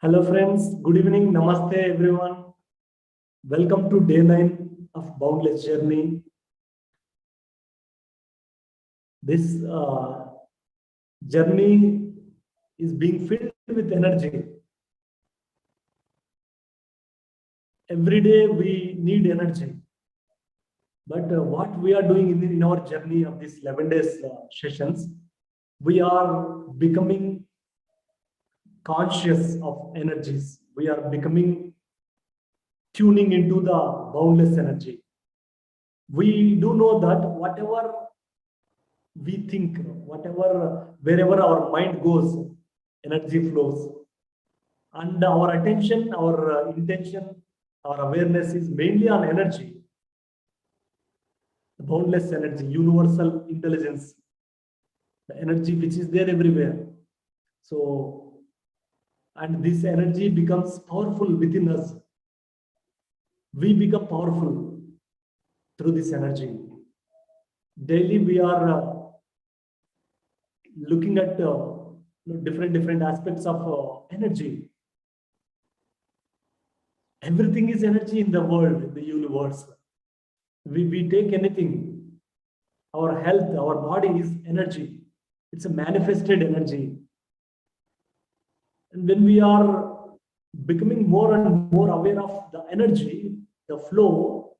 Hello friends, good evening, namaste everyone. Welcome to day 9 of Boundless journey. This journey is being filled with energy. Every day we need energy. But what we are doing in our journey of these 11 days sessions, we are becoming conscious of energies. We are becoming tuning into the boundless energy. We do know that whatever we think, wherever our mind goes, energy flows. And our attention, our intention, our awareness is mainly on energy. The boundless energy, universal intelligence, the energy which is there everywhere. So, and this energy becomes powerful within us. We become powerful through this energy. Daily we are looking at different aspects of energy. Everything is energy in the world, in the universe. We take anything. Our health, our body is energy. It's a manifested energy. And when we are becoming more and more aware of the energy, the flow,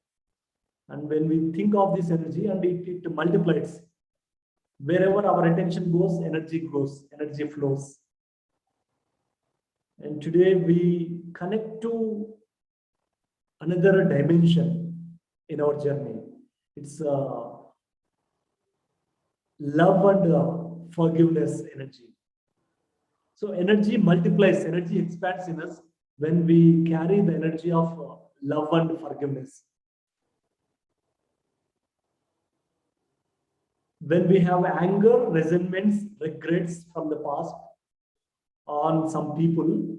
and when we think of this energy and it multiplies, wherever our attention goes, energy flows. And today we connect to another dimension in our journey. It's love and forgiveness energy. So energy multiplies, energy expands in us when we carry the energy of love and forgiveness. When we have anger, resentments, regrets from the past on some people,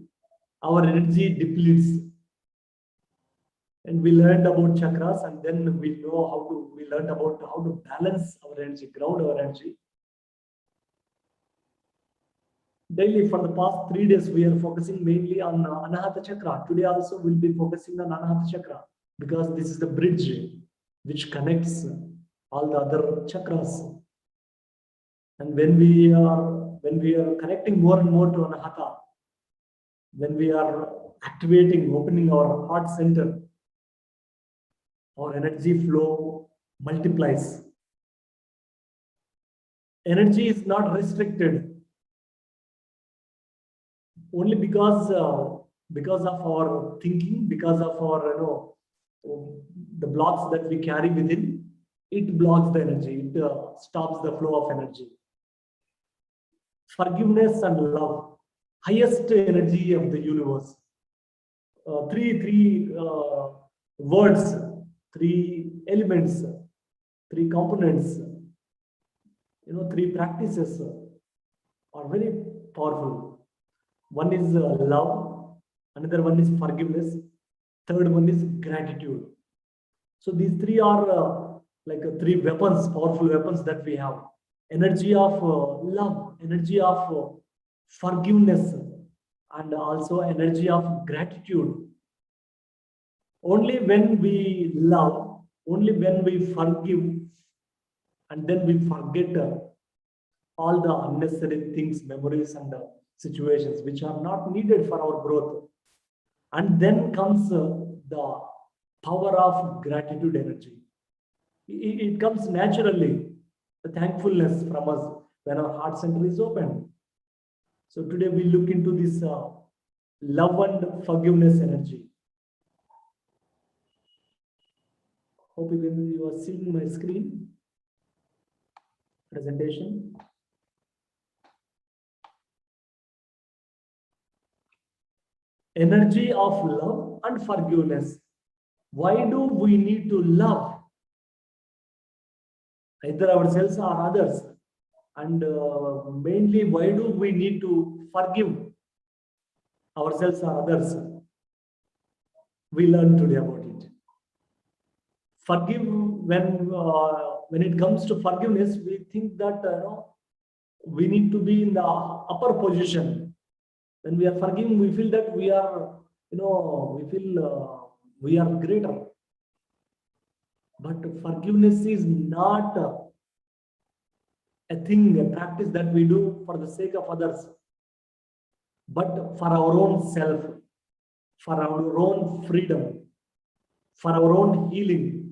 our energy depletes. And we learned about chakras, and then we learned about how to balance our energy, ground our energy. Daily for the past 3 days, we are focusing mainly on Anahata Chakra. Today also we'll be focusing on Anahata Chakra because this is the bridge which connects all the other chakras. And when we are connecting more and more to Anahata, when we are activating, opening our heart center, our energy flow multiplies. Energy is not restricted. Only because of our thinking, because of our the blocks that we carry within, it blocks the energy. It stops the flow of energy. Forgiveness and love, highest energy of the universe. Three words, 3 elements, 3 components, 3 practices are very powerful. One is love, another one is forgiveness, third one is gratitude. So these 3 are like 3 weapons, powerful weapons that we have. Energy of love, energy of forgiveness, and also energy of gratitude. Only when we love, only when we forgive, and then we forget all the unnecessary things, memories, and situations which are not needed for our growth. And then comes the power of gratitude energy. It comes naturally. the thankfulness from us when our heart center is open. So today we look into this love and forgiveness energy. Hope you are seeing my screen presentation. Energy of love and forgiveness. Why do we need to love either ourselves or others? And mainly, why do we need to forgive ourselves or others? We learn today about it. Forgive, when it comes to forgiveness, we think that we need to be in the upper position. When we are forgiving, we feel that we are, we are greater. But forgiveness is not a thing, a practice that we do for the sake of others, but for our own self, for our own freedom, for our own healing,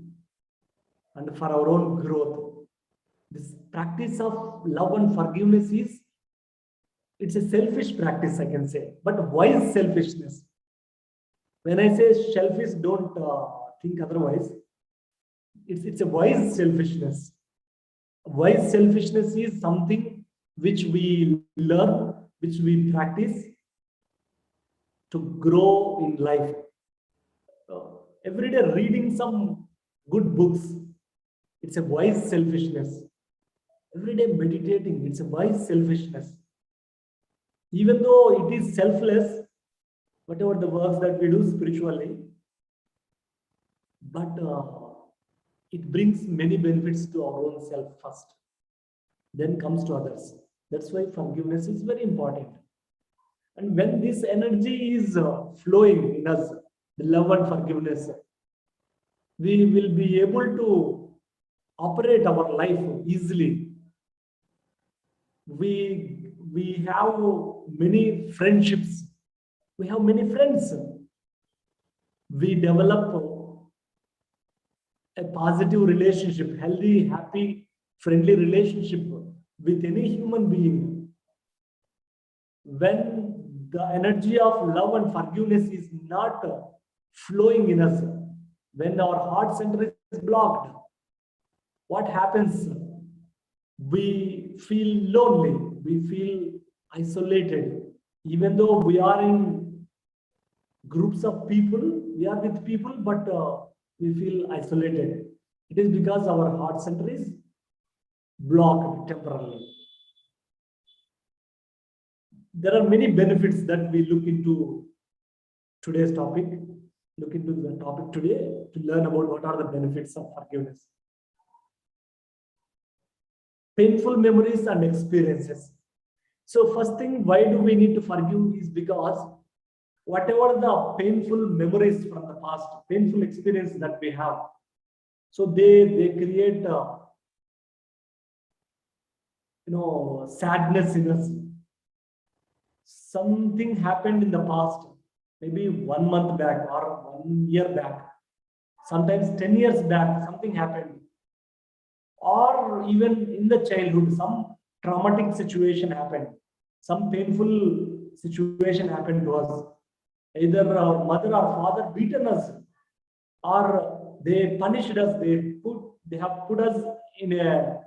and for our own growth. This practice of love and forgiveness it's a selfish practice, I can say, but wise selfishness. When I say selfish, don't think otherwise. It's a wise selfishness. Wise selfishness is something which we learn, which we practice to grow in life. Every day reading some good books, it's a wise selfishness. Every day meditating, it's a wise selfishness. Even though it is selfless, whatever the works that we do spiritually, but it brings many benefits to our own self first, then comes to others. That's why forgiveness is very important. And when this energy is flowing in us, the love and forgiveness, we will be able to operate our life easily. We have many friendships. We have many friends. We develop a positive relationship, healthy, happy, friendly relationship with any human being. When the energy of love and forgiveness is not flowing in us, when our heart center is blocked, what happens? We feel lonely, we feel isolated. Even though we are in groups of people, we are with people, but we feel isolated. It is because our heart center is blocked temporarily. There are many benefits that we look into today's topic, look into the topic today to learn about what are the benefits of forgiveness. Painful memories and experiences. So first thing, why do we need to forgive is because whatever the painful memories from the past, painful experience that we have, so they create sadness in us. Something happened in the past, maybe 1 month back or 1 year back, sometimes 10 years back, something happened. Or even in the childhood, some traumatic situation happened, some painful situation happened to us. Either our mother or father beaten us, or they punished us, they have put us in a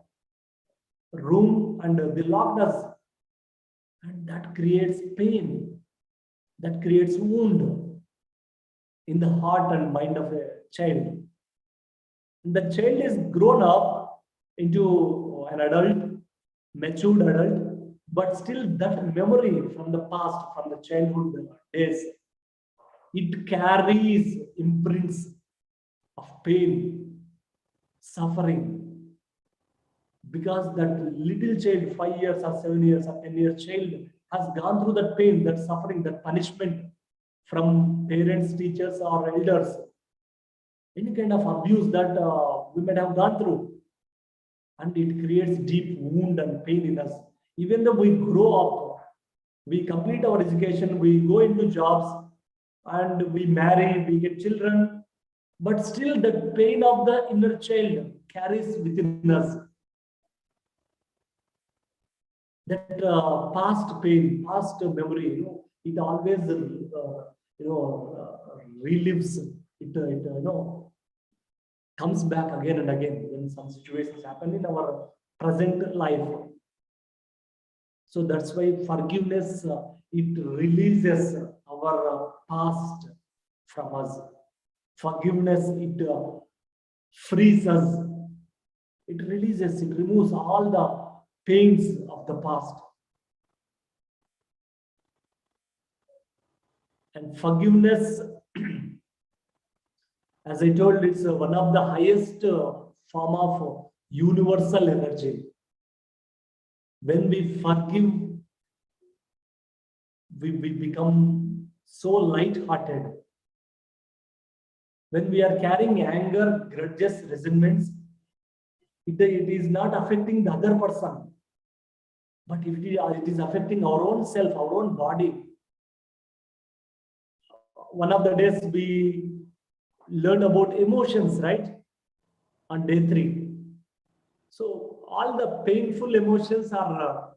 room and they locked us. And that creates pain, that creates wound in the heart and mind of a child. And the child is grown up into an adult, matured adult, but still that memory from the past, from the childhood days, it carries imprints of pain, suffering, because that little child, 5 years or 7 years or 10-year child, has gone through that pain, that suffering, that punishment from parents, teachers, or elders, any kind of abuse that we might have gone through, and it creates deep wound and pain in us. Even though we grow up, we complete our education, we go into jobs, and we marry, we get children, but still the pain of the inner child carries within us. that past pain, past memory, it always, relives. It comes back again and again when some situations happen in our present life. So that's why forgiveness, it releases our past from us. Forgiveness, it frees us. It releases, it removes all the pains of the past. And forgiveness, as I told, it's one of the highest form of universal energy. When we forgive, we become so light-hearted. When we are carrying anger, grudges, resentments, it is not affecting the other person, but it is affecting our own self, our own body. One of the days we learned about emotions, right? On day 3. So all the painful emotions are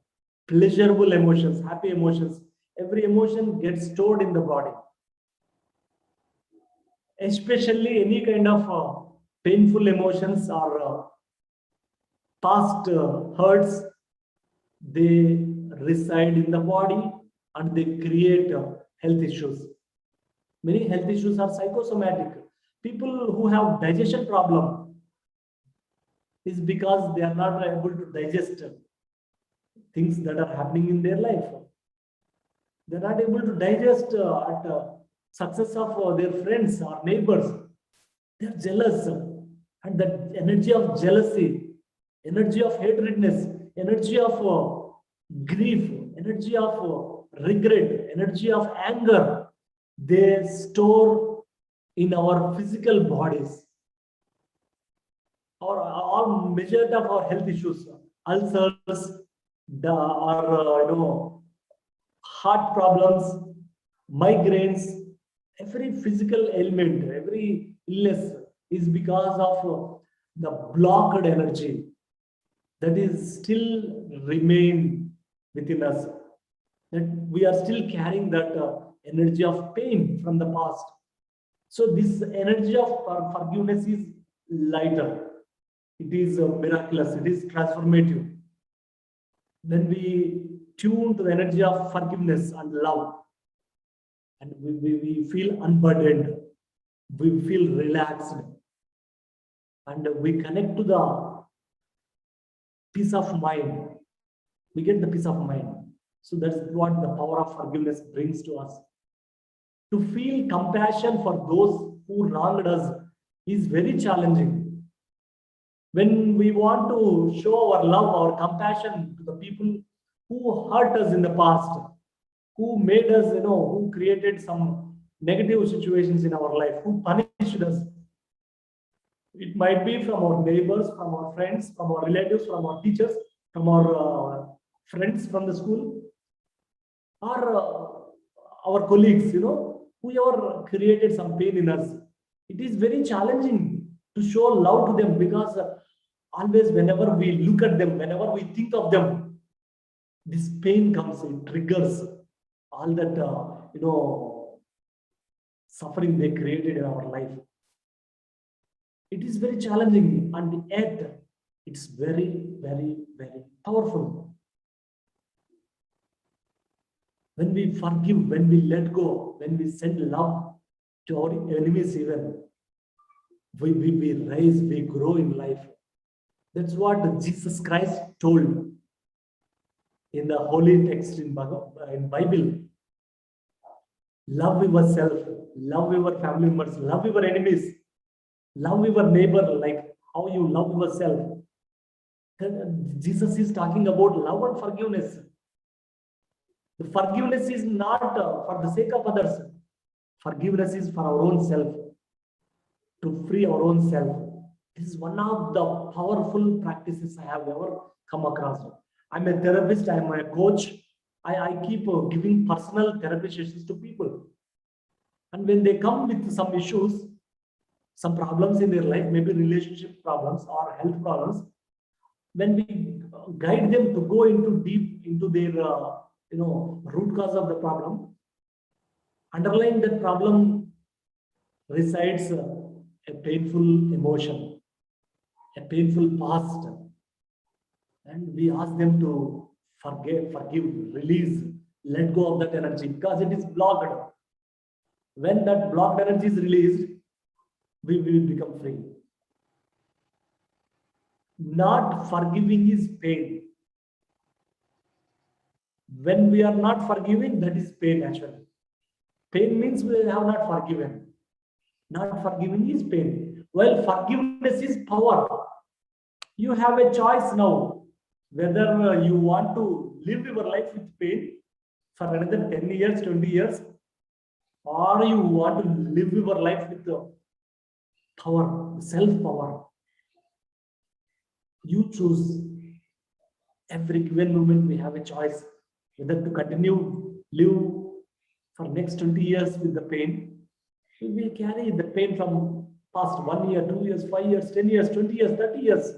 pleasurable emotions, happy emotions. Every emotion gets stored in the body. Especially any kind of painful emotions or past hurts, they reside in the body and they create health issues. Many health issues are psychosomatic. People who have digestion problem is because they are not able to digest things that are happening in their life. They are not able to digest at success of their friends or neighbors. They are jealous, and that energy of jealousy, energy of hatredness, energy of grief, energy of regret, energy of anger, they store in our physical bodies. Or all measured of our health issues, ulcers, heart problems, migraines, every physical ailment, every illness is because of the blocked energy that is still remain within us. That we are still carrying that energy of pain from the past. So this energy of forgiveness is lighter. It is miraculous. It is transformative. When we tune to the energy of forgiveness and love, and we feel unburdened, we feel relaxed, and we connect to the peace of mind. We get the peace of mind. So that's what the power of forgiveness brings to us. To feel compassion for those who wronged us is very challenging. When we want to show our love, our compassion to the people who hurt us in the past, who made us, who created some negative situations in our life, who punished us. It might be from our neighbors, from our friends, from our relatives, from our teachers, from our friends from the school, or our colleagues, whoever created some pain in us. It is very challenging to show love to them because always whenever we look at them, whenever we think of them, this pain comes, it triggers all that, suffering they created in our life. It is very challenging, and yet it's very, very, very powerful. When we forgive, when we let go, when we send love to our enemies even, we rise, we grow in life. That's what Jesus Christ told in the holy text in Bible. Love yourself, love your family members, love your enemies, love your neighbor like how you love yourself. Jesus is talking about love and forgiveness. The forgiveness is not for the sake of others. Forgiveness is for our own self, to free our own self. This is one of the powerful practices I have ever come across. I'm a therapist, I'm a coach. I keep giving personal therapy sessions to people. And when they come with some issues, some problems in their life, maybe relationship problems or health problems, when we guide them to go into deep into their root cause of the problem. Underlying that problem resides a painful emotion, a painful past, and we ask them to forgive, release, let go of that energy because it is blocked. When that blocked energy is released, we will become free. Not forgiving is pain. When we are not forgiving, that is pain actually. Pain means we have not forgiven. Not forgiving is pain. Well, forgiveness is power. You have a choice now whether you want to live your life with pain for another 10 years, 20 years, or you want to live your life with power, self-power. You choose. Every given moment we have a choice whether to continue live for next 20 years with the pain. We will carry the pain from past 1 year, 2 years, 5 years, 10 years, 20 years, 30 years.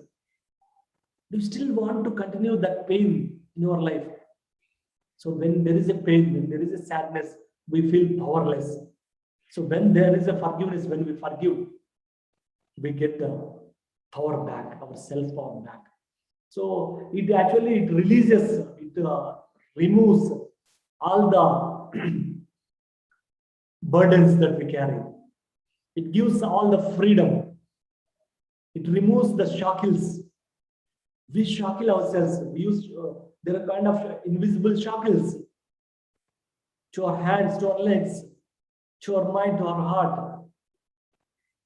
You still want to continue that pain in your life. So when there is a pain, when there is a sadness, we feel powerless. So when there is a forgiveness, when we forgive, we get the power back, our self-power back. So it actually releases, it removes all the burdens that we carry. It gives all the freedom. It removes the shackles. We shackle ourselves. We use there are kind of invisible shackles to our hands, to our legs, to our mind, to our heart.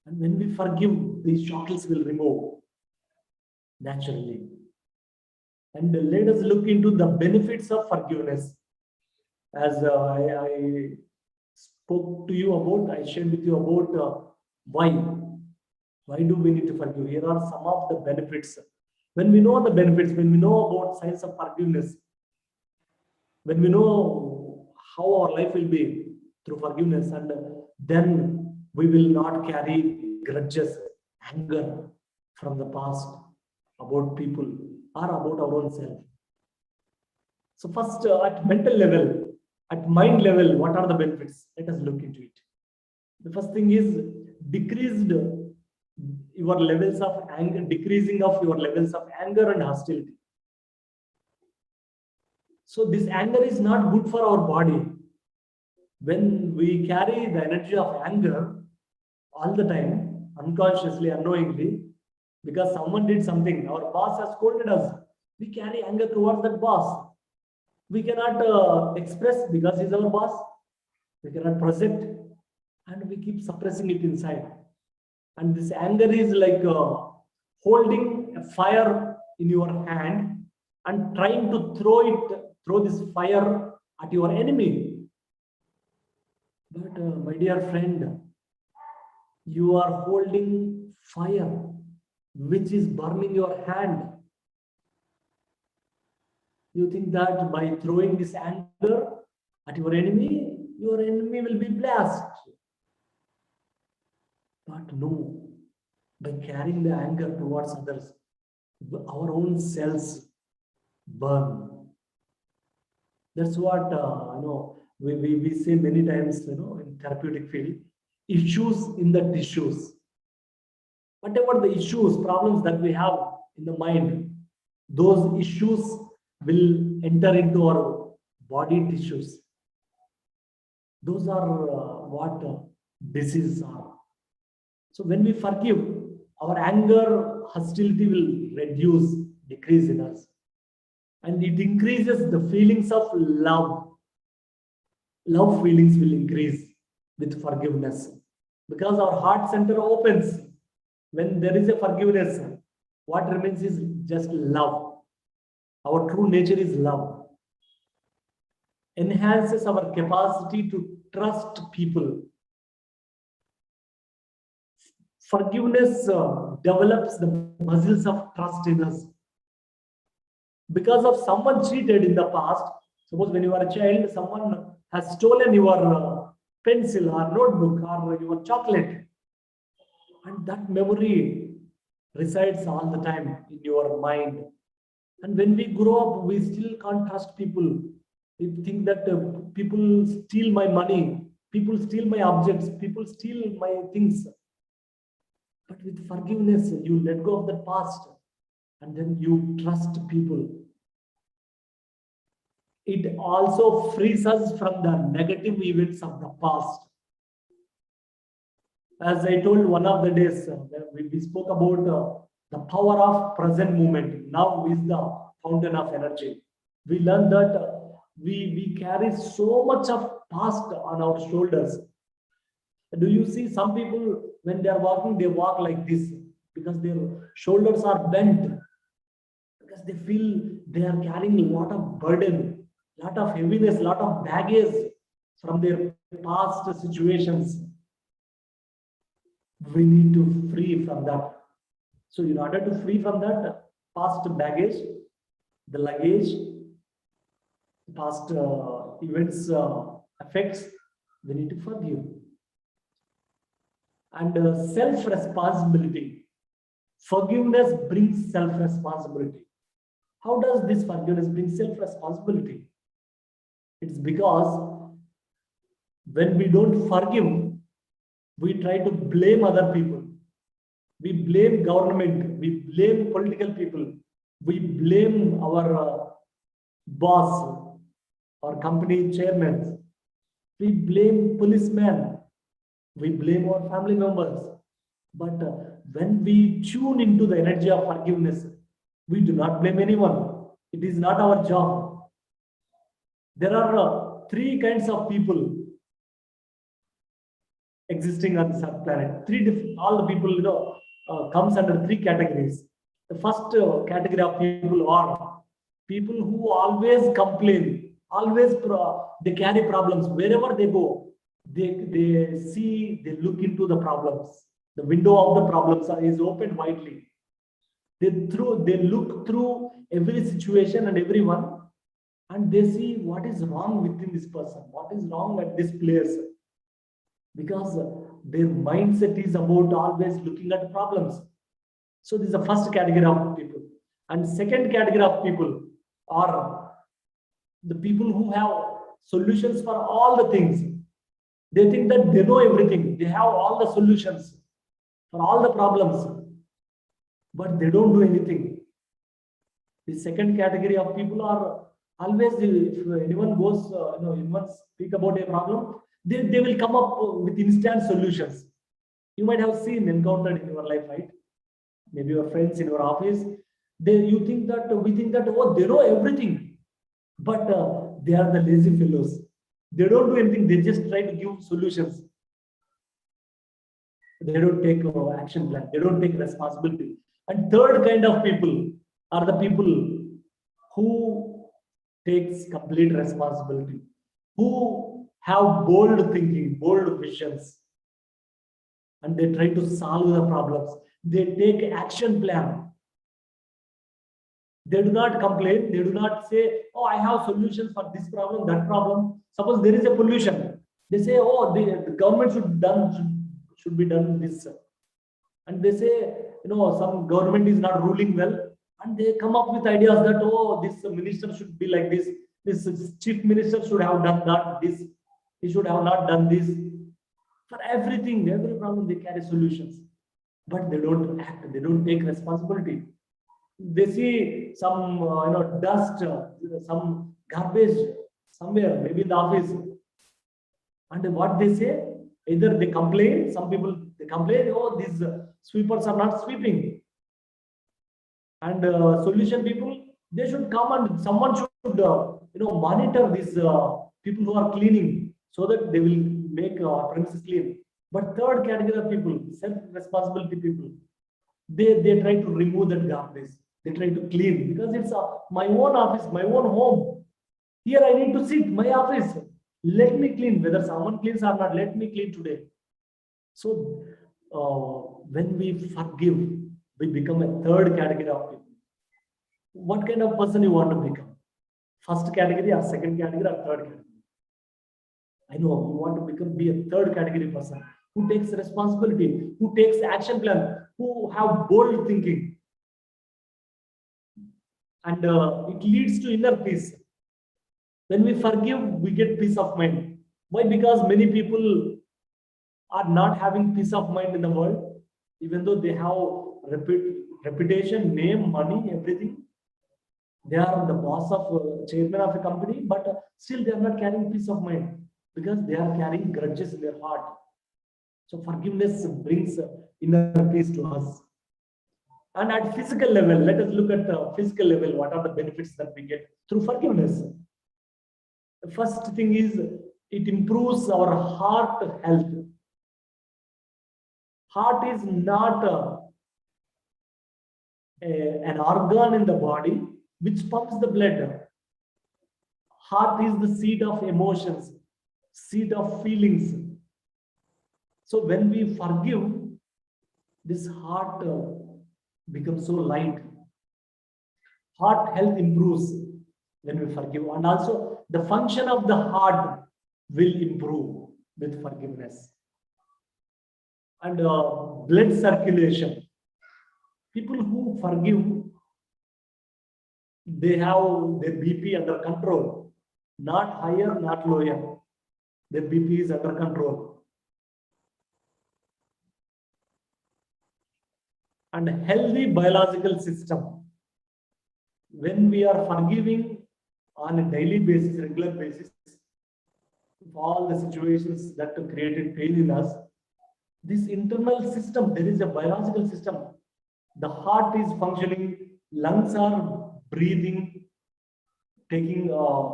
And when we forgive, these shackles will remove naturally. And let us look into the benefits of forgiveness. As I spoke to you about, I shared with you about why. Why do we need to forgive? Here are some of the benefits. When we know the benefits, when we know about science of forgiveness, when we know how our life will be through forgiveness, and then we will not carry grudges, anger from the past about people or about our own self. So first, at mental level, at mind level, what are the benefits? Let us look into it. The first thing is decreased your levels of anger, decreasing of your levels of anger and hostility. So this anger is not good for our body. When we carry the energy of anger all the time, unconsciously, unknowingly, because someone did something, our boss has scolded us, we carry anger towards that boss. We cannot express because he's our boss. We cannot project, and we keep suppressing it inside. And this anger is like holding a fire in your hand and trying to throw this fire at your enemy. But my dear friend, you are holding fire which is burning your hand. You think that by throwing this anger at your enemy will be blessed. But no, by carrying the anger towards others, our own cells burn. That's what we say many times, in therapeutic field, issues in the tissues. Whatever the issues, problems that we have in the mind, those issues will enter into our body tissues. Those are what diseases are. So when we forgive, our anger, hostility will reduce, decrease in us. And it increases the feelings of love. Love feelings will increase with forgiveness. Because our heart center opens. When there is a forgiveness, what remains is just love. Our true nature is love. Enhances our capacity to trust people. Forgiveness develops the muscles of trust in us. Because of someone cheated in the past, suppose when you are a child, someone has stolen your pencil or notebook or your chocolate, and that memory resides all the time in your mind. And when we grow up, we still can't trust people. We think that people steal my money, people steal my objects, people steal my things. But with forgiveness, you let go of the past and then you trust people. It also frees us from the negative events of the past. As I told one of the days, we spoke about the power of present moment. Now is the fountain of energy. We learned that we carry so much of past on our shoulders. Do you see some people when they are walking, they walk like this because their shoulders are bent, because they feel they are carrying a lot of burden, lot of heaviness, lot of baggage from their past situations. We need to free from that. So in order to free from that past baggage, the luggage, past events effects, we need to forgive. And self-responsibility. Forgiveness brings self-responsibility. How does this forgiveness bring self-responsibility? It's because when we don't forgive, we try to blame other people. We blame government. We blame political people. We blame our boss or company chairman. We blame policemen. We blame our family members. But when we tune into the energy of forgiveness, we do not blame anyone. It is not our job. There are three kinds of people existing on this planet. Three different, all the people, comes under three categories. The first category of people are people who always complain, always they carry problems wherever they go. They see, they look into the problems. The window of the problems is opened widely. They look through every situation and everyone, and they see what is wrong within this person, what is wrong at this place, because their mindset is about always looking at problems. So this is the first category of people. And second category of people are the people who have solutions for all the things. They think that they know everything. They have all the solutions for all the problems, but they don't do anything. The second category of people are always, if anyone goes, anyone speak about a problem, they will come up with instant solutions. You might have encountered in your life, right? Maybe your friends in your office. We think that oh, they know everything, but they are the lazy fellows. They don't do anything. They just try to give solutions. They don't take action plan. They don't take responsibility. And third kind of people are the people who takes complete responsibility, who have bold thinking, bold visions, and they try to solve the problems. They take action plan. They do not complain. They do not say, oh, I have solutions for this problem, that problem. Suppose there is a pollution. They say, oh, the government should be done this. And they say, some government is not ruling well. And they come up with ideas that, oh, this minister should be like this. This chief minister should have done that, this. He should have not done this. For everything, every problem, they carry solutions. But they don't act. They don't take responsibility. They see some, dust, some garbage somewhere, maybe in the office. And what they say, either they complain, some people, they complain, oh, these sweepers are not sweeping. And solution people, they should come and someone should, monitor these people who are cleaning so that they will make premises clean. But third category of people, self-responsibility people, they try to remove that garbage. They try to clean because it's my own office, my own home. Here I need to sit, my office. Let me clean, whether someone cleans or not, let me clean today. So when we forgive, we become a third category of people. What kind of person you want to become? First category or second category or third category? I know you want to be a third category person who takes responsibility, who takes action plan, who have bold thinking. and it leads to inner peace. When we forgive, we get peace of mind. Why? Because many people are not having peace of mind in the world, even though they have reputation, name, money, everything. They are the boss of chairman of a company, but still they are not carrying peace of mind because they are carrying grudges in their heart. So forgiveness brings inner peace to us. And at physical level, let us look at the physical level. What are the benefits that we get through forgiveness? The first thing is it improves our heart health. Heart is not an organ in the body which pumps the blood. Heart is the seat of emotions, seat of feelings. So when we forgive, this heart becomes so light. Heart health improves when we forgive, and also the function of the heart will improve with forgiveness. And blood circulation. People who forgive, they have their BP under control, not higher, not lower. Their BP is under control. And healthy biological system. When we are forgiving on a daily basis, regular basis, all the situations that created pain in us, this internal system, there is a biological system. The heart is functioning, lungs are breathing, taking,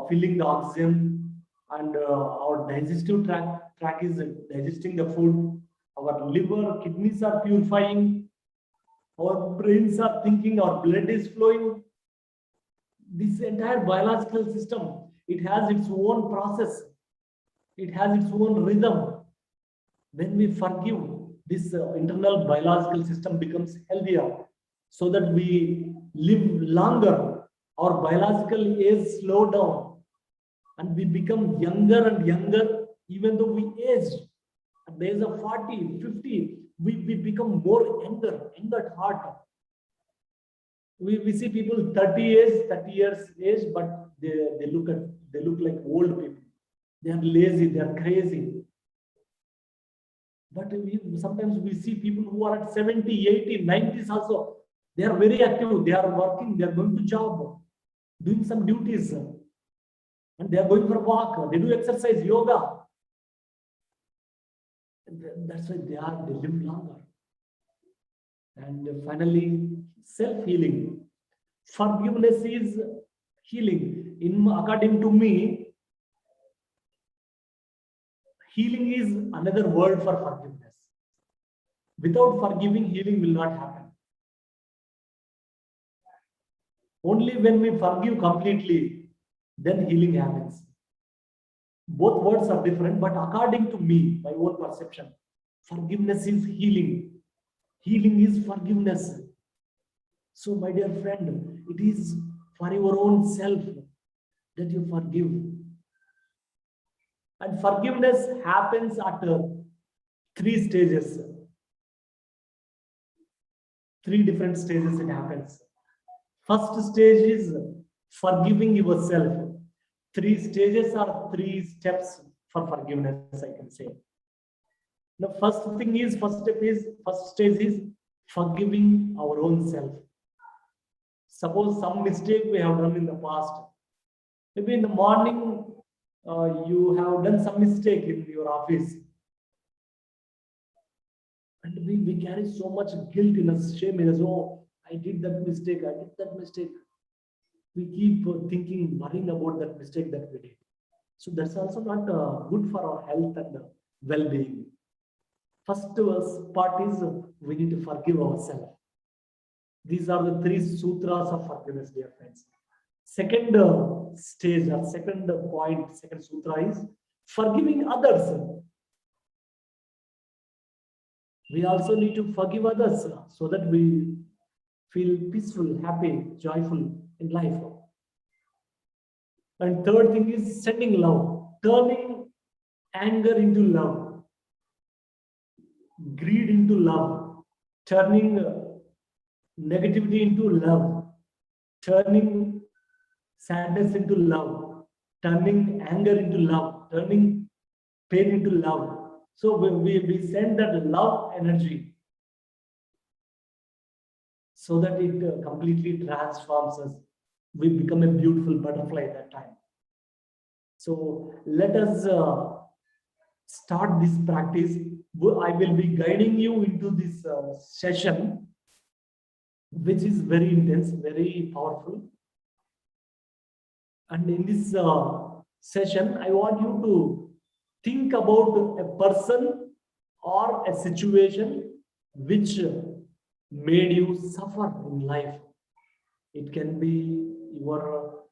filling the oxygen, and our digestive tract is digesting the food. Our liver, kidneys are purifying, our brains are thinking, our blood is flowing. This entire biological system, it has its own process. It has its own rhythm. When we forgive, this internal biological system becomes healthier so that we live longer. Our biological age slow down and we become younger and younger even though we age. At the age of 40, 50, we become more younger at heart. We see people 30 years age, but they look like old people. They are lazy, they are crazy. But sometimes we see people who are at 70, 80, 90s also. They are very active. They are working. They are going to job, doing some duties, and they are going for a walk. They do exercise, yoga. That's why they live longer. And finally, self-healing. Forgiveness is healing. According to me, healing is another word for forgiveness. Without forgiving, healing will not happen. Only when we forgive completely, then healing happens. Both words are different, but according to me, my own perception, forgiveness is healing. Healing is forgiveness. So, my dear friend, it is for your own self that you forgive. And forgiveness happens at 3 stages. 3 different stages it happens. First stage is forgiving yourself. 3 stages are 3 steps for forgiveness, I can say. The first stage is forgiving our own self. Suppose some mistake we have done in the past. Maybe in the morning, you have done some mistake in your office. And we carry so much guilt in us, shame in us. Oh, I did that mistake. We keep thinking, worrying about that mistake that we did. So that's also not good for our health and well-being. First part is we need to forgive ourselves. These are the 3 sutras of forgiveness, dear friends. Second stage or second point, second sutra is forgiving others. We also need to forgive others so that we feel peaceful, happy, joyful in life. And third thing is sending love, turning anger into love, greed into love, turning negativity into love, turning sadness into love, turning anger into love, turning pain into love. So we send that love energy so that it completely transforms us. We become a beautiful butterfly at that time. So let us start this practice. I will be guiding you into this session, which is very intense, very powerful. And in this session, I want you to think about a person or a situation which made you suffer in life. It can be your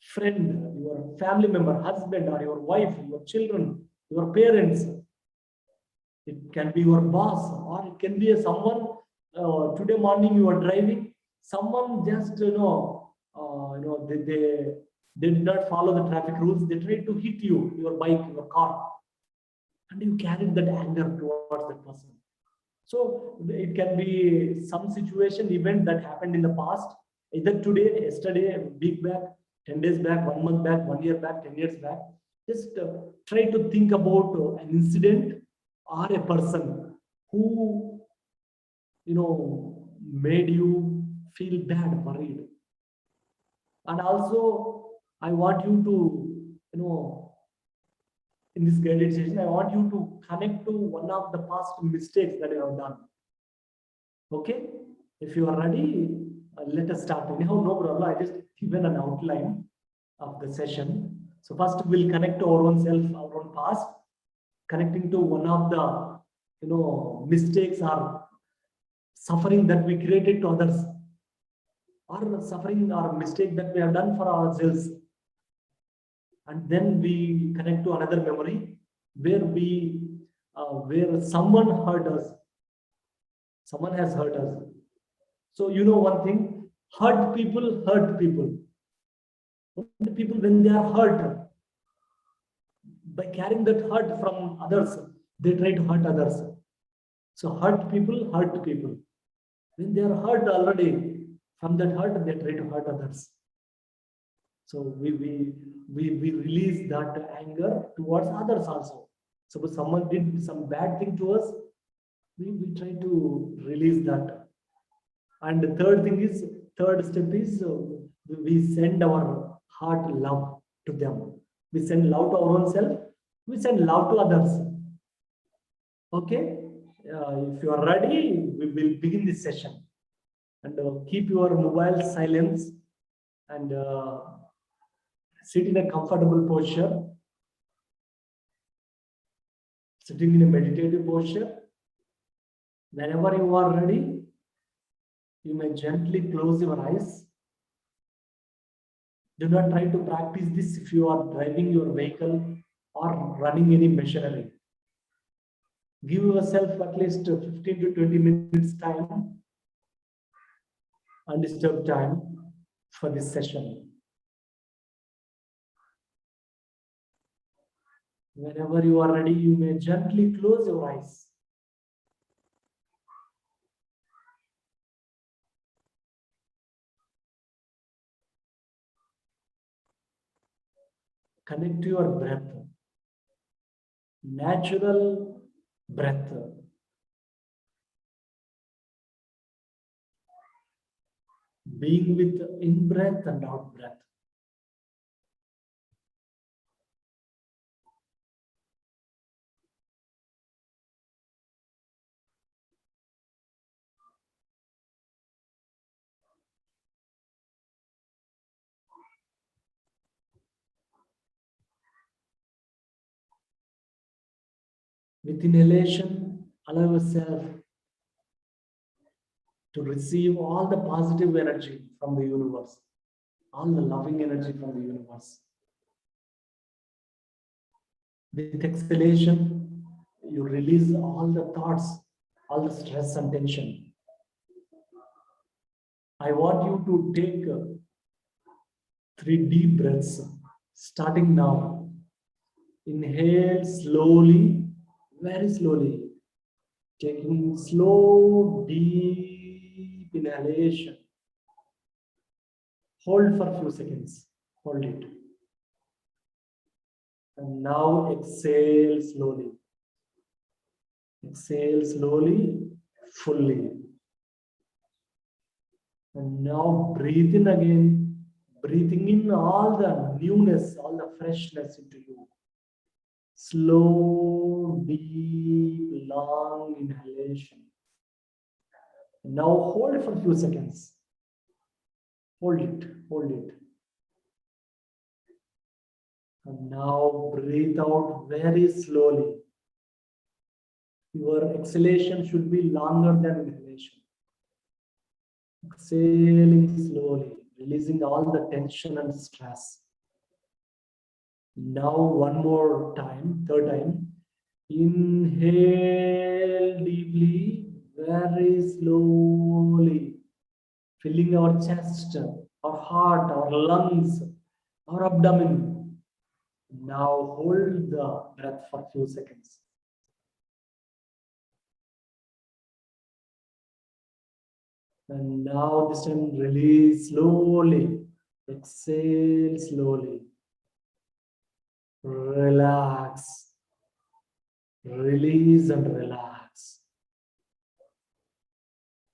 friend, your family member, husband, or your wife, your children, your parents. It can be your boss, or it can be someone. Today morning you are driving. Someone just they did not follow the traffic rules. They tried to hit you, your bike, your car, and you carried that anger towards that person. So it can be some situation, event that happened in the past, either today, yesterday, a week back, 10 days back, 1 month back, 1 year back, 10 years back. Just try to think about an incident or a person who made you feel bad, worried. And also, I want you to, in this guided session, I want you to connect to one of the past mistakes that you have done. Okay? If you are ready, let us start. Anyhow, no problem. I just given an outline of the session. So first we'll connect to our own self, our own past, connecting to one of the mistakes or suffering that we created to others, or suffering or mistake that we have done for ourselves. And then we connect to another memory where where someone hurt us. Someone has hurt us. So one thing, hurt people hurt people. The people, when they are hurt, by carrying that hurt from others, they try to hurt others. So hurt people hurt people. When they are hurt already, from that hurt, they try to hurt others. So we release that anger towards others also. Suppose someone did some bad thing to us, we try to release that. And the third step is we send our heart love to them. We send love to our own self. We send love to others. Okay? If you are ready, we will begin this session. And keep your mobile silence and sit in a comfortable posture. Sitting in a meditative posture. Whenever you are ready, you may gently close your eyes. Do not try to practice this if you are driving your vehicle or running any machinery. Give yourself at least 15 to 20 minutes time, undisturbed time for this session. Whenever you are ready, you may gently close your eyes. Connect to your breath. Natural breath. Being with in-breath and out-breath. With inhalation, allow yourself to receive all the positive energy from the universe, all the loving energy from the universe. With exhalation, you release all the thoughts, all the stress and tension. I want you to take 3 deep breaths, starting now. Inhale slowly, very slowly, taking slow, deep inhalation. Hold for a few seconds. Hold it. And now exhale slowly. Exhale slowly, fully. And now breathe in again. Breathing in all the newness, all the freshness into you. Slow, deep, long inhalation. And now hold for a few seconds. Hold it, hold it. And now breathe out very slowly. Your exhalation should be longer than inhalation. Exhaling slowly, releasing all the tension and stress. Now one more time, third time. Inhale deeply, very slowly, filling our chest, our heart, our lungs, our abdomen. Now hold the breath for a few seconds. And now this time release slowly. Exhale slowly. Relax. Release and relax.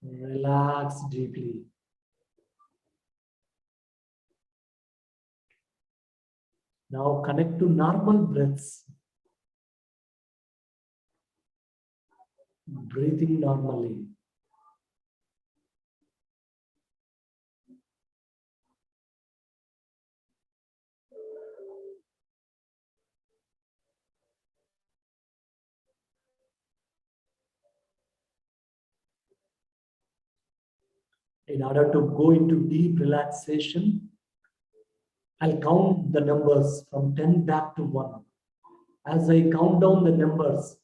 Relax deeply. Now connect to normal breaths. Breathing normally. In order to go into deep relaxation, I'll count the numbers from 10 back to 1. As I count down the numbers,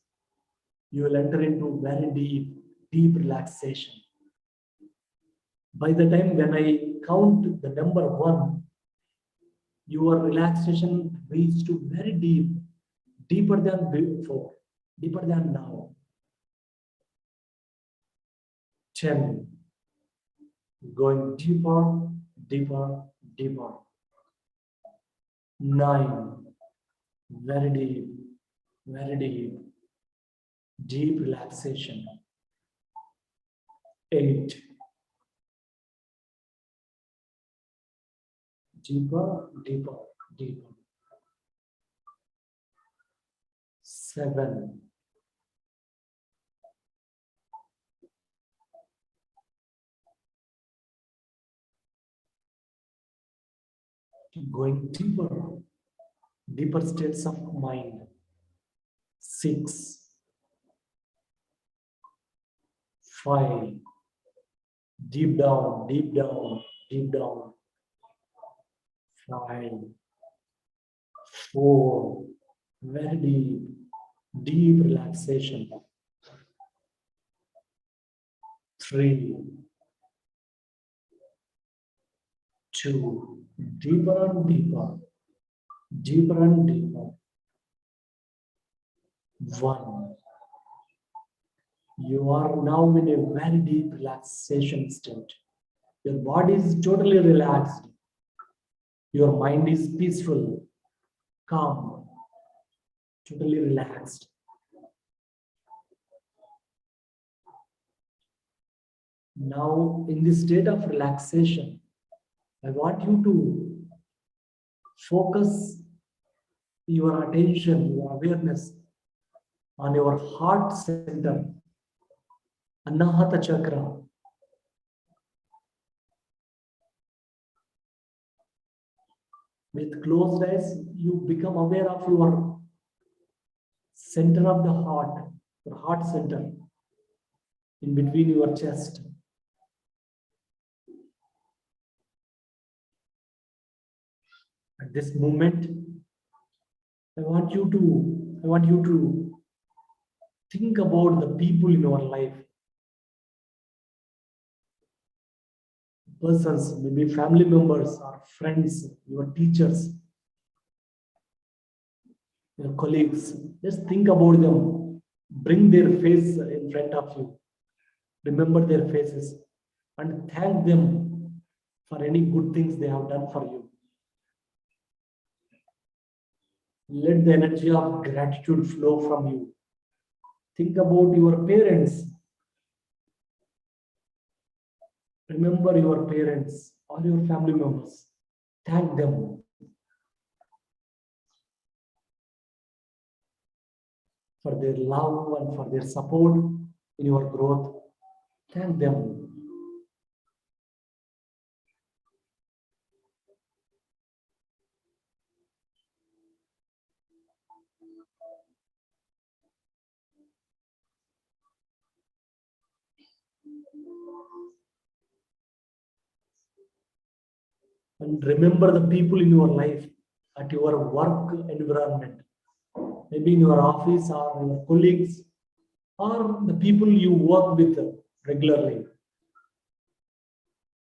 you will enter into very deep relaxation. By the time when I count the number 1, your relaxation reaches to very deep, deeper than before, deeper than now. 10, going deeper, deeper, deeper. 9, very deep, deep relaxation. 8, deeper, deeper, deeper. 7, going deeper states of mind. 6, 5, deep down, deep down, deep down. 5, 4, very deep relaxation. 3, 2, deeper and deeper, deeper and deeper. 1, you are now in a very deep relaxation state. Your body is totally relaxed. Your mind is peaceful, calm, totally relaxed. Now, in this state of relaxation, I want you to focus your attention, your awareness on your heart center, Anahata chakra. With closed eyes, you become aware of your center of the heart, your heart center, in between your chest. At this moment, I want you to think about the people in your life. Persons, maybe family members or friends, your teachers, your colleagues. Just think about them. Bring their face in front of you. Remember their faces and thank them for any good things they have done for you. Let the energy of gratitude flow from you. Think about your parents. Remember your parents or your family members. Thank them for their love and for their support in your growth. Thank them. And remember the people in your life, at your work environment, maybe in your office or your colleagues or the people you work with regularly.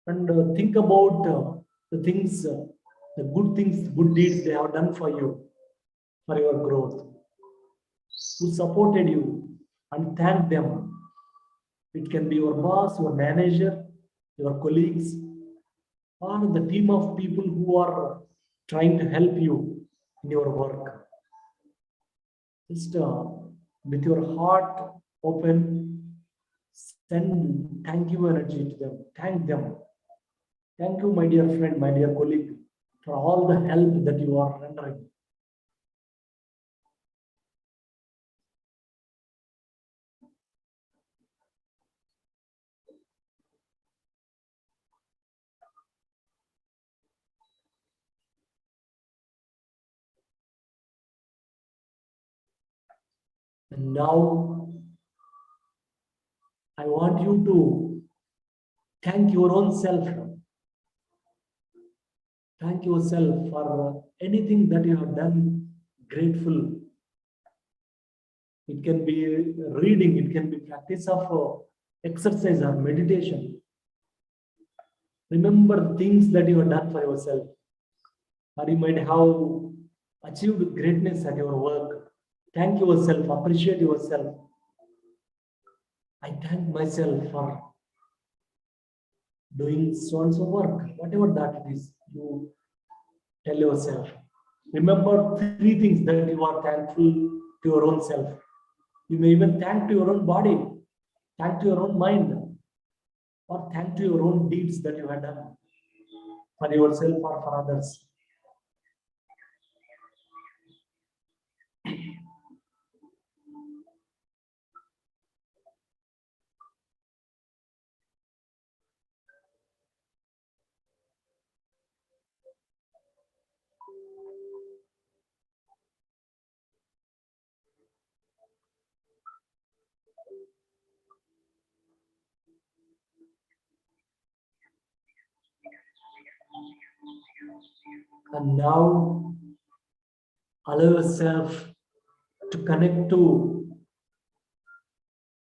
And think about the things, the good things, good deeds they have done for you, for your growth, who supported you, and thank them. It can be your boss, your manager, your colleagues, or the team of people who are trying to help you in your work. Just with your heart open, send thank you energy to them. Thank them. Thank you, my dear friend, my dear colleague, for all the help that you are rendering. And now I want you to thank your own self. Thank yourself for anything that you have done grateful. It can be reading, it can be practice of exercise or meditation. Remember things that you have done for yourself, or you might have achieved greatness at your work. Thank yourself, appreciate yourself. I thank myself for doing so and so work, whatever that it is. You tell yourself. Remember 3 things that you are thankful to your own self. You may even thank to your own body, thank to your own mind, or thank to your own deeds that you have done for yourself or for others. And now allow yourself to connect to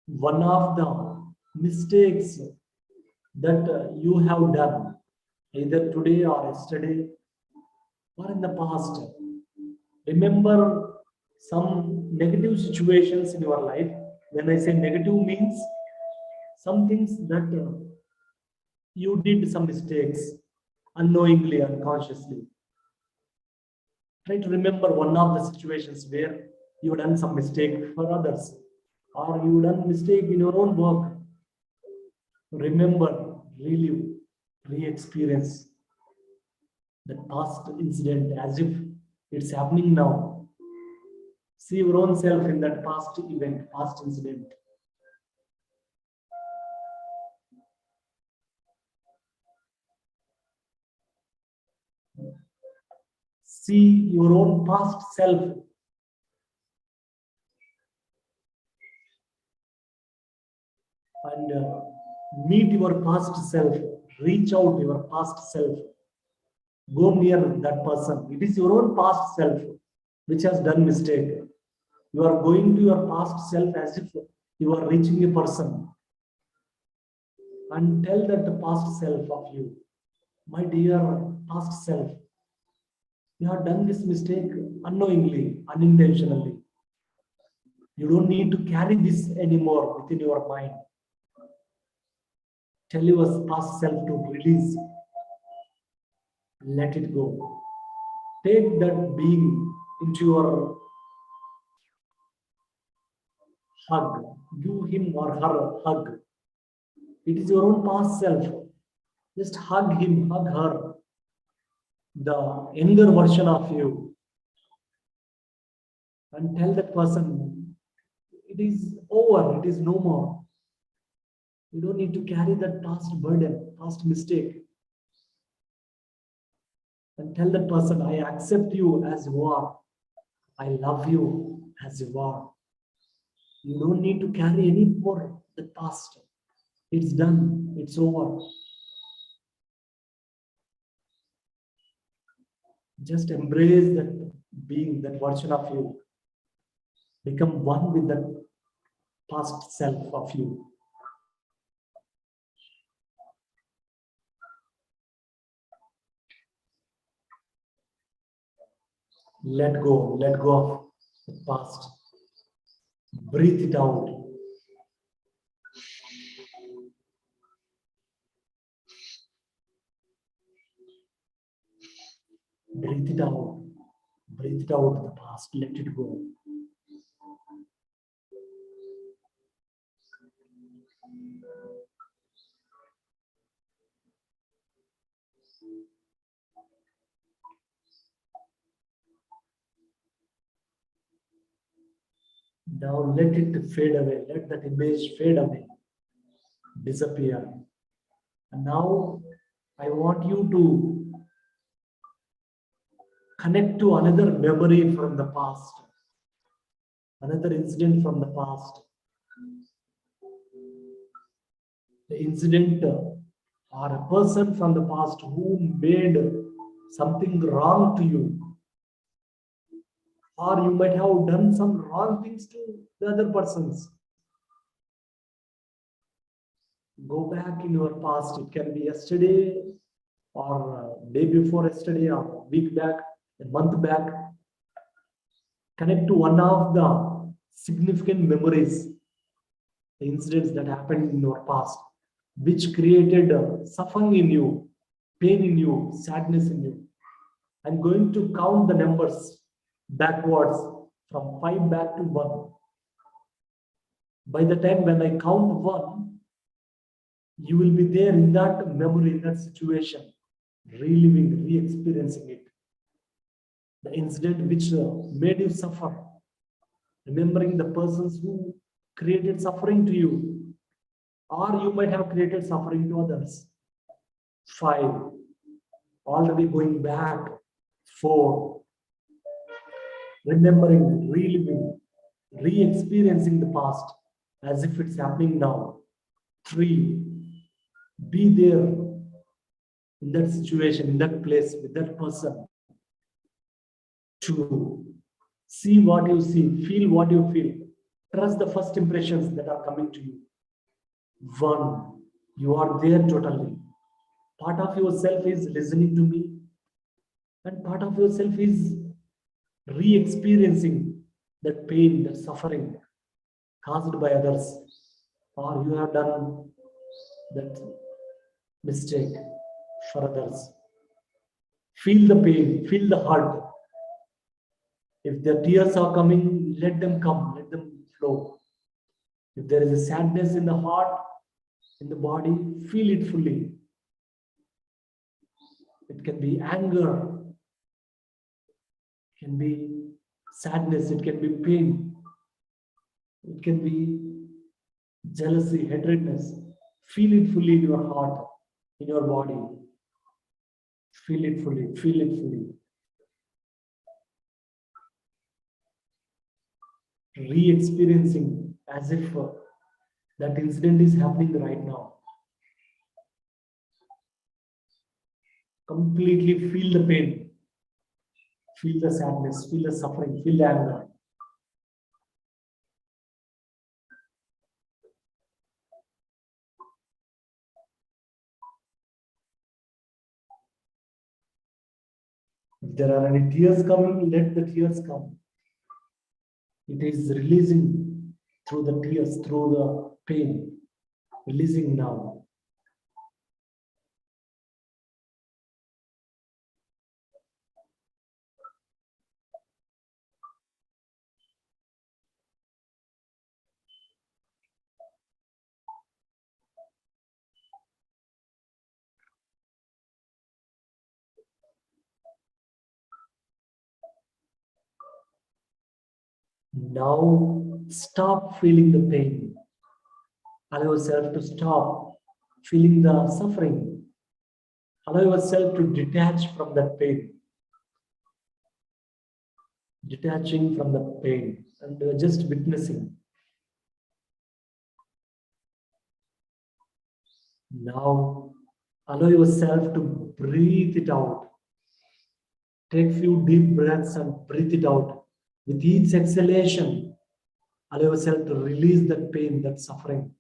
one of the mistakes that you have done either today or yesterday or in the past. Remember some negative situations in your life. When I say negative means some things that you did some mistakes unknowingly, unconsciously. Try to remember one of the situations where you done some mistake for others, or you done mistake in your own work. Remember, relive, re-experience the past incident as if it's happening now. See your own self in that past event, past incident. See your own past self. And meet your past self. Reach out your past self. Go near that person. It is your own past self which has done mistake. You are going to your past self as if you are reaching a person. And tell that the past self of you, my dear past self, you have done this mistake unknowingly, unintentionally. You don't need to carry this anymore within your mind. Tell your past self to release. let it go. Take that being into your hug. Give him or her hug. It is your own past self. Just hug him, hug her. The younger version of you. And tell that person, it is over, it is no more. You don't need to carry that past burden, past mistake. And tell that person, I accept you as you are. I love you as you are. You don't need to carry any more the past. It's done, it's over. Just embrace that being, that version of you. Become one with that past self of you. Let go of the past. Breathe it out. Breathe it out. Breathe it out, the past. Let it go. Now let it fade away. Let that image fade away. Disappear. And now I want you to connect to another memory from the past. Another incident from the past. The incident or a person from the past who made something wrong to you. Or you might have done some wrong things to the other persons. Go back in your past. It can be yesterday or day before yesterday or week back, a month back. Connect to one of the significant memories, the incidents that happened in your past, which created suffering in you, pain in you, sadness in you. I'm going to count the numbers backwards from 5 back to 1. By the time when I count 1, you will be there in that memory, in that situation, reliving, re-experiencing it. The incident which made you suffer, remembering the persons who created suffering to you, or you might have created suffering to others. 5, already going back. 4, remembering, reliving, re-experiencing the past as if it's happening now. 3, be there in that situation, in that place, with that person. 2, see what you see, feel what you feel. Trust the first impressions that are coming to you. 1, you are there totally. Part of yourself is listening to me, and part of yourself is re-experiencing that pain, that suffering caused by others, or you have done that mistake for others. Feel the pain, feel the hurt. If the tears are coming, let them come, let them flow. If there is a sadness in the heart, in the body, feel it fully. It can be anger, it can be sadness, it can be pain, it can be jealousy, hatredness. Feel it fully in your heart, in your body. Feel it fully, feel it fully. Re-experiencing as if that incident is happening right now. Completely feel the pain, feel the sadness, feel the suffering, feel the anger. If there are any tears coming, let the tears come. It is releasing through the tears, through the pain, releasing now. Now stop feeling the pain. Allow yourself to stop feeling the suffering. Allow yourself to detach from that pain. Detaching from the pain and just witnessing. Now allow yourself to breathe it out. Take few deep breaths and breathe it out. With each exhalation, allow yourself to release that pain, that suffering.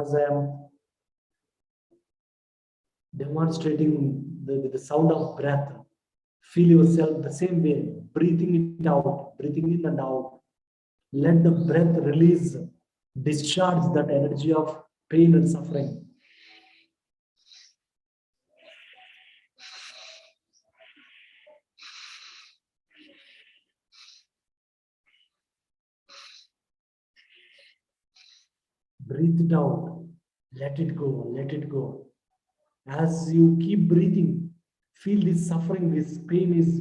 As I am demonstrating the sound of breath, feel yourself the same way, breathing it out, breathing in and out. Let the breath release, discharge that energy of pain and suffering. Breathe it out, let it go, let it go. As you keep breathing, feel this suffering, this pain is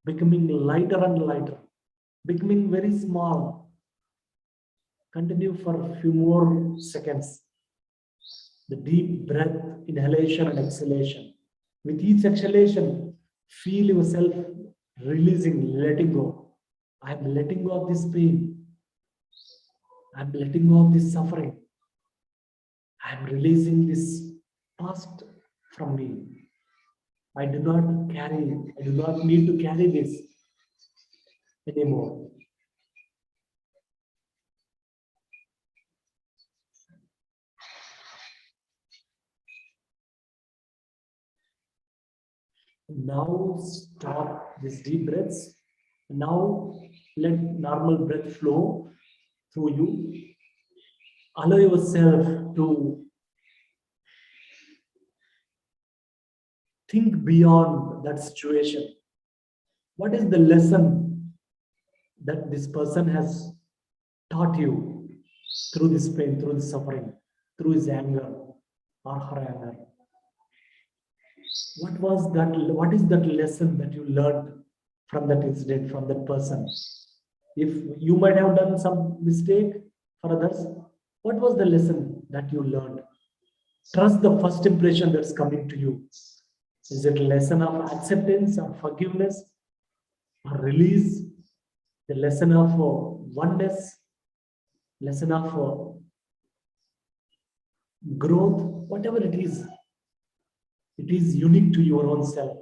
becoming lighter and lighter, becoming very small. Continue for a few more seconds. The deep breath, inhalation and exhalation. With each exhalation, feel yourself releasing, letting go. I'm letting go of this pain. I'm letting go of this suffering. I'm releasing this past from me. I do not need to carry this anymore. Now stop these deep breaths. Now let normal breath flow through you. Allow yourself to think beyond that situation. What is the lesson that this person has taught you through this pain, through this suffering, through his anger or her anger? What is that lesson that you learned from that incident, from that person? If you might have done some mistake for others, what was the lesson that you learned? Trust the first impression that's coming to you. Is it a lesson of acceptance or forgiveness or release? The lesson of oneness, lesson of growth, whatever it is unique to your own self.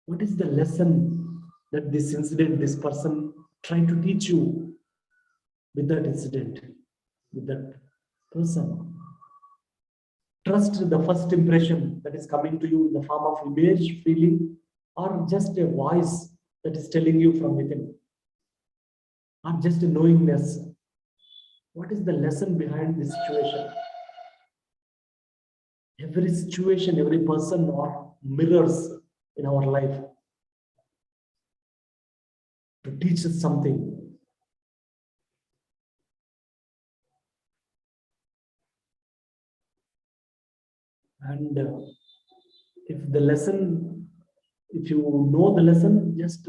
What is the lesson that this incident, this person trying to teach you with that incident, with that person? Trust the first impression that is coming to you in the form of image, feeling, or just a voice that is telling you from within, or just a knowingness. What is the lesson behind this situation? Every situation, every person are mirrors in our life to teach us something. And if you know the lesson, just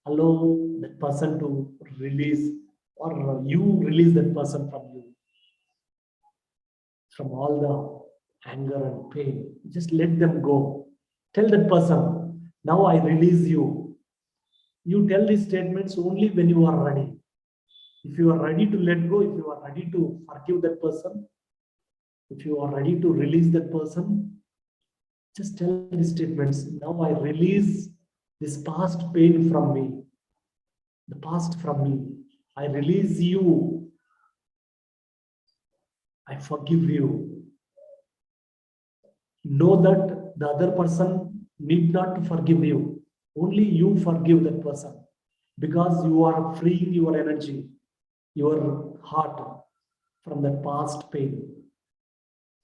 allow that person to release, or you release that person from you, from all the anger and pain. Just let them go. Tell that person, now I release you. You tell these statements only when you are ready. If you are ready to let go, if you are ready to forgive that person, if you are ready to release that person, just tell these statements. Now I release this past pain from me, the past from me. I release you. I forgive you. Know that the other person need not to forgive you. Only you forgive that person, because you are freeing your energy, your heart from that past pain.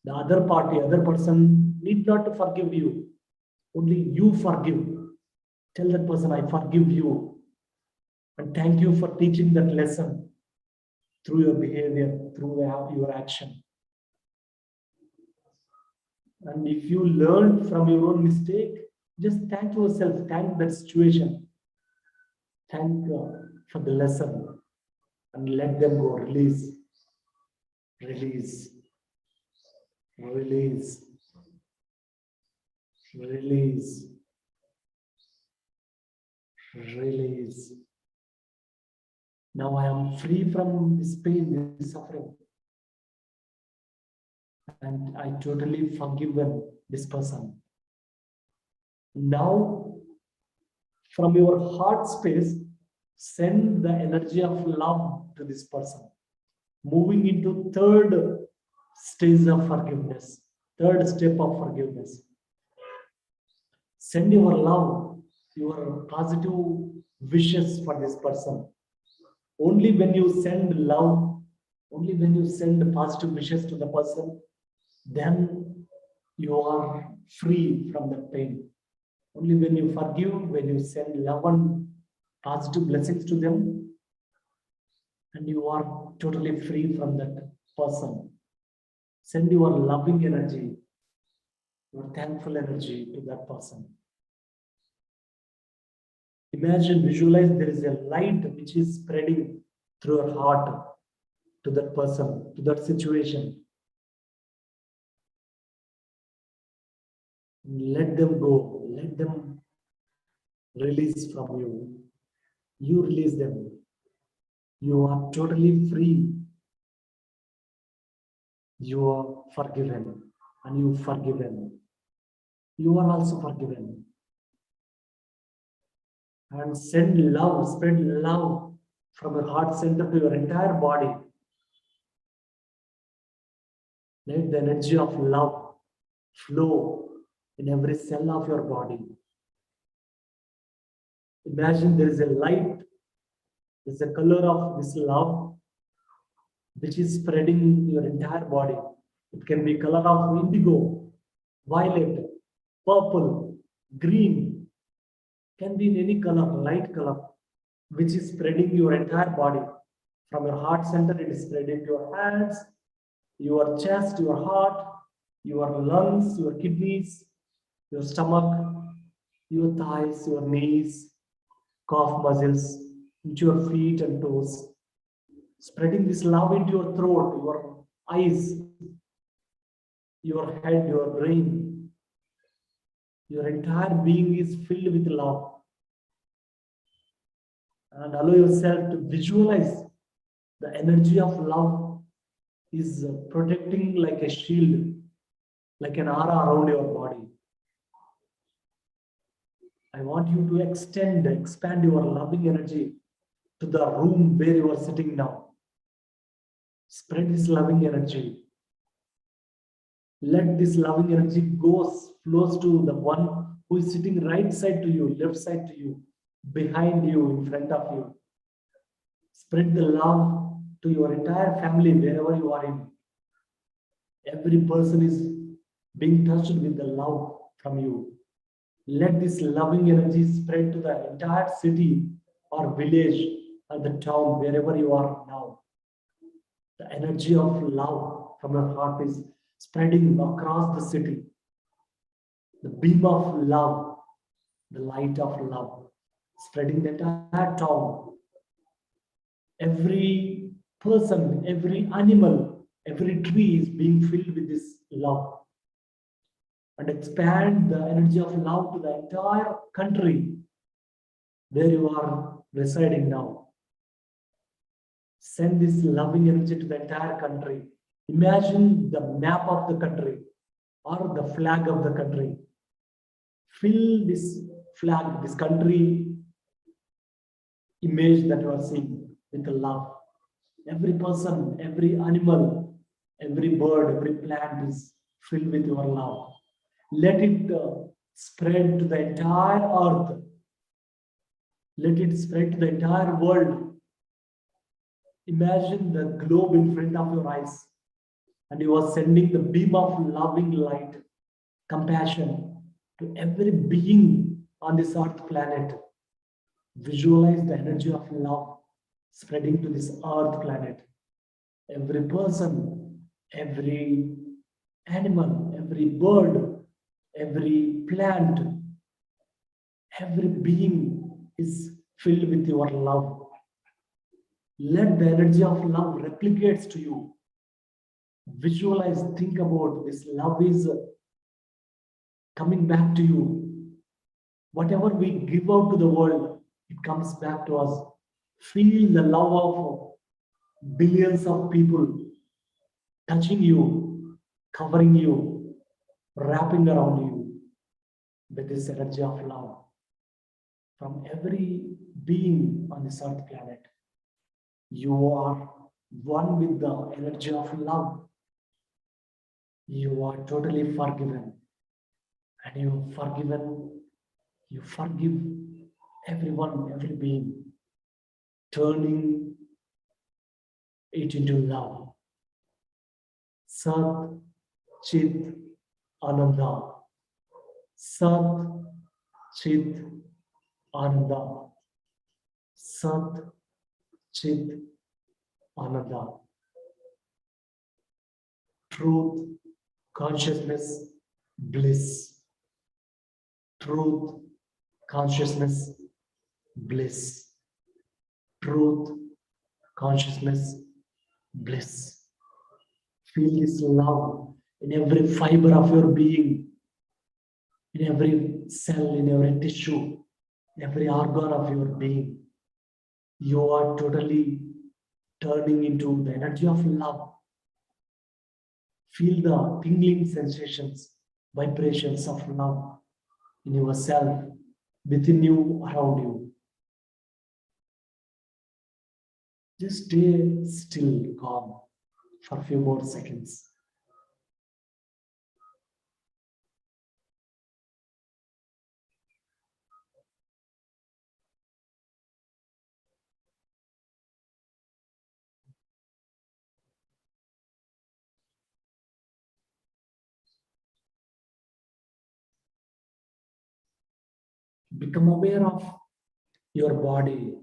The other person need not to forgive you. Only you forgive. Tell that person, I forgive you. And thank you for teaching that lesson through your behavior, through your action. And if you learn from your own mistake, Just thank yourself, thank that situation, thank for the lesson, and let them go. Release, release, release, release, release. Now I am free from this pain, this suffering, and I totally forgiven this person. Now, from your heart space, send the energy of love to this person. Moving into third stage of forgiveness, third step of forgiveness. Send your love, your positive wishes for this person. Only when you send love, only when you send positive wishes to the person, then you are free from the pain. Only when you forgive, when you send love and positive blessings to them, and you are totally free from that person. Send your loving energy, your thankful energy to that person. Imagine, visualize there is a light which is spreading through your heart to that person, to that situation. Let them go, let them release from you. You release them. You are totally free. You are forgiven, and you forgiven. You are also forgiven. And send love, spread love from your heart center to your entire body. Let the energy of love flow in every cell of your body. Imagine there is a light, there is a color of this love which is spreading your entire body. It can be color of indigo, violet, purple, green, can be in any color, light color, which is spreading your entire body. From your heart center, it is spreading to your hands, your chest, your heart, your lungs, your kidneys, your stomach, your thighs, your knees, calf muscles, into your feet and toes. Spreading this love into your throat, your eyes, your head, your brain. Your entire being is filled with love. And allow yourself to visualize the energy of love is protecting like a shield, like an aura around your body. I want you to expand your loving energy to the room where you are sitting now. Spread this loving energy. Let this loving energy flows to the one who is sitting right side to you, left side to you, behind you, in front of you. Spread the love to your entire family wherever you are in. Every person is being touched with the love from you. Let this loving energy spread to the entire city or village or the town, wherever you are now. The energy of love from your heart is spreading across the city. The beam of love, the light of love, spreading the entire town. Every person, every animal, every tree is being filled with this love. And expand the energy of love to the entire country where you are residing now. Send this loving energy to the entire country. Imagine the map of the country or the flag of the country. Fill this flag, this country image that you are seeing with love. Every person, every animal, every bird, every plant is filled with your love. Let it spread to the entire earth. Let it spread to the entire world. Imagine the globe in front of your eyes, and you are sending the beam of loving light, compassion to every being on this earth planet. Visualize the energy of love spreading to this earth planet. Every person, every animal, every bird, every plant, Every being is filled with your love. Let the energy of love replicates to you. Visualize, think about this love is coming back to you. Whatever we give out to the world, it comes back to us. Feel the love of billions of people touching you, covering you, wrapping around you with this energy of love from every being on this earth planet. You are one with the energy of love. You are totally forgiven. And you forgive everyone, every being, turning it into love. Sat, Chit, Ananda. Sat, Chit, Ananda. Sat, Chit, Ananda. Truth, consciousness, bliss. Truth, consciousness, bliss. Truth, consciousness, bliss. Feel this love in every fiber of your being, in every cell, in every tissue, every organ of your being. You are totally turning into the energy of love. Feel the tingling sensations, vibrations of love in yourself, within you, around you. Just stay still, calm for a few more seconds. Become aware of your body.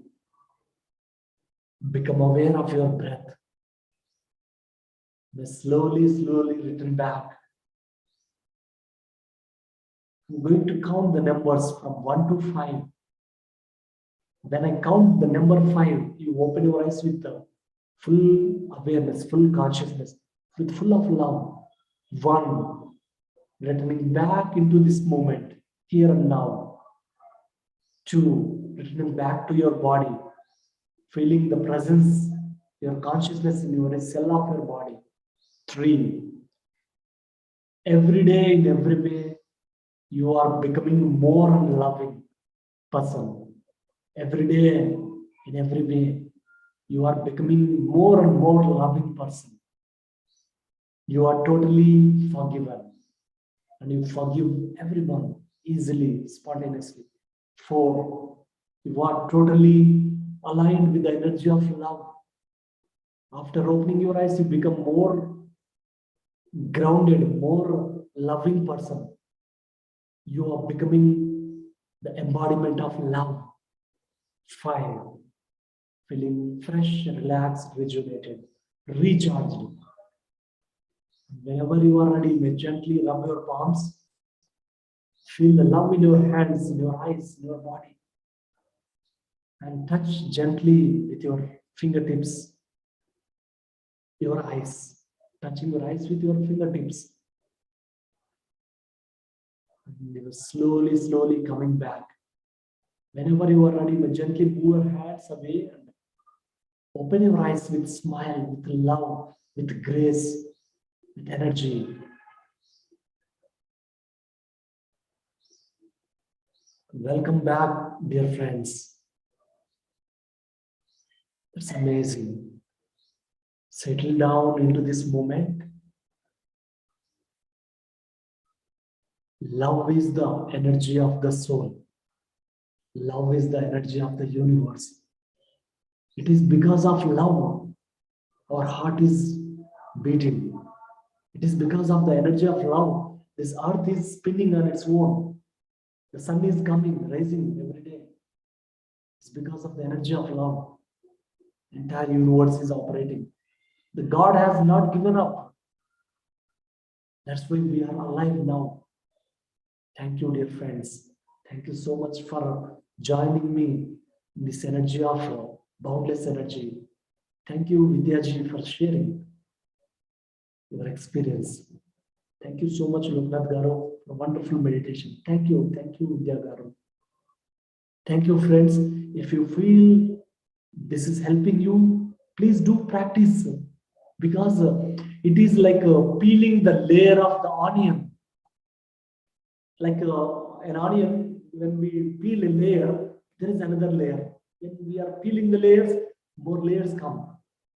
Become aware of your breath. Then slowly return back. I'm going to count the numbers from 1 to 5. When I count the number 5, you open your eyes with the full awareness, full consciousness, with full of love. 1, returning back into this moment, here and now. 2, returning back to your body, feeling the presence, your consciousness in your cell of your body. 3, every day in every way, you are becoming more loving person. Every day in every way, you are becoming more and more loving person. You are totally forgiven, and you forgive everyone easily, spontaneously. 4, you are totally aligned with the energy of love. After opening your eyes, you become more grounded, more loving person. You are becoming the embodiment of love. 5, feeling fresh, relaxed, rejuvenated, recharged. Whenever you are ready, you may gently rub your palms. Feel the love in your hands, in your eyes, in your body. And touch gently with your fingertips, your eyes. Touching your eyes with your fingertips. And you are slowly coming back. Whenever you are ready, you may gently move your hands away and open your eyes with smile, with love, with grace, with energy. Welcome back, dear friends. It's amazing. Settle down into this moment. Love is the energy of the soul. Love is the energy of the universe. It is because of love our heart is beating. It is because of the energy of love this earth is spinning on its own. The sun is coming, rising every day. It's because of the energy of love. The entire universe is operating. The God has not given up. That's why we are alive now. Thank you, dear friends. Thank you so much for joining me in this energy of boundless energy. Thank you, Vidyaji, for sharing your experience. Thank you so much, Lokanath Garu, for wonderful meditation. Thank you, Vidya Garu. Thank you, friends. If you feel this is helping you, please do practice, because it is like peeling the layer of the onion. Like an onion, when we peel a layer, there is another layer. When we are peeling the layers, more layers come.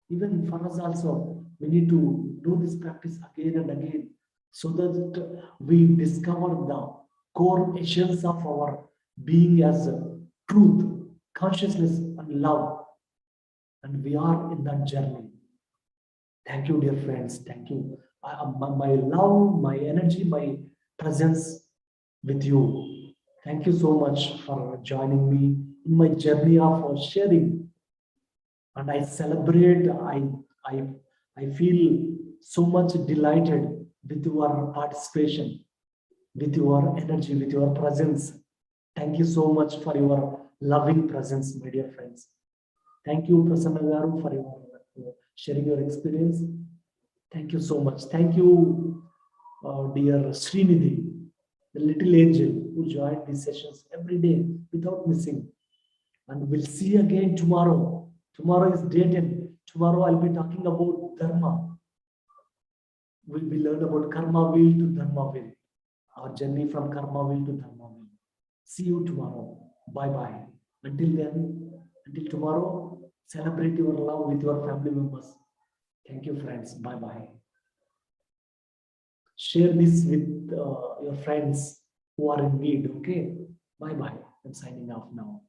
Even for us also, we need to do this practice again and again, so that we discover the core essence of our being as truth, consciousness, and love. And we are in that journey. Thank you, dear friends. Thank you. My love, my energy, my presence with you. Thank you so much for joining me in my journey of sharing. And I celebrate, I, I feel so much delighted with your participation, with your energy, with your presence. Thank you so much for your loving presence, my dear friends. Thank you, Prasanna Garu, for your sharing your experience. Thank you so much. Thank you, dear Srinidhi, the little angel who joined these sessions every day without missing. And we'll see again tomorrow. Tomorrow is day 10. Tomorrow I'll be talking about Dharma. We'll be learn about Karma wheel to Dharma wheel. Our journey from Karma wheel to Dharma wheel. See you tomorrow. Bye-bye. Until then, until tomorrow, celebrate your love with your family members. Thank you, friends. Bye-bye. Share this with your friends who are in need. Okay. Bye-bye. I'm signing off now.